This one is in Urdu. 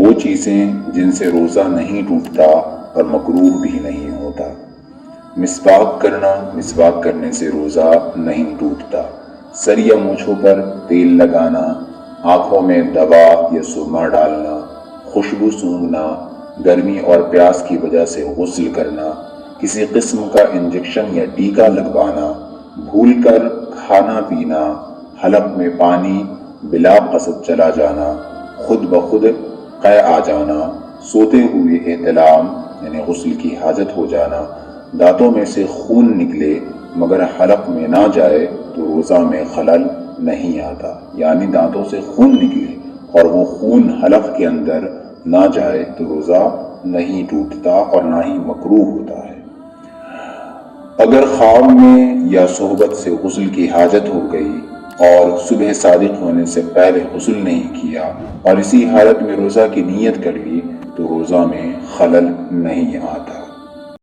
وہ چیزیں جن سے روزہ نہیں ٹوٹتا اور مکروہ بھی نہیں ہوتا۔ مسواک کرنا، مسواک کرنے سے روزہ نہیں ٹوٹتا۔ سر یا مونچھوں پر تیل لگانا، آنکھوں میں دوا یا سرما ڈالنا، خوشبو سونگھنا، گرمی اور پیاس کی وجہ سے غسل کرنا، کسی قسم کا انجیکشن یا ٹیکا لگوانا، بھول کر کھانا پینا، حلق میں پانی بلا قصد چلا جانا، خود بخود قے آ جانا، سوتے ہوئے احتلام یعنی غسل کی حاجت ہو جانا، دانتوں میں سے خون نکلے مگر حلق میں نہ جائے تو روزہ میں خلل نہیں آتا، یعنی دانتوں سے خون نکلے اور وہ خون حلق کے اندر نہ جائے تو روزہ نہیں ٹوٹتا اور نہ ہی مکروہ ہوتا ہے۔ اگر خواب میں یا صحبت سے غسل کی حاجت ہو گئی اور صبح صادق ہونے سے پہلے غسل نہیں کیا اور اسی حالت میں روزہ کی نیت کر لی تو روزہ میں خلل نہیں آتا۔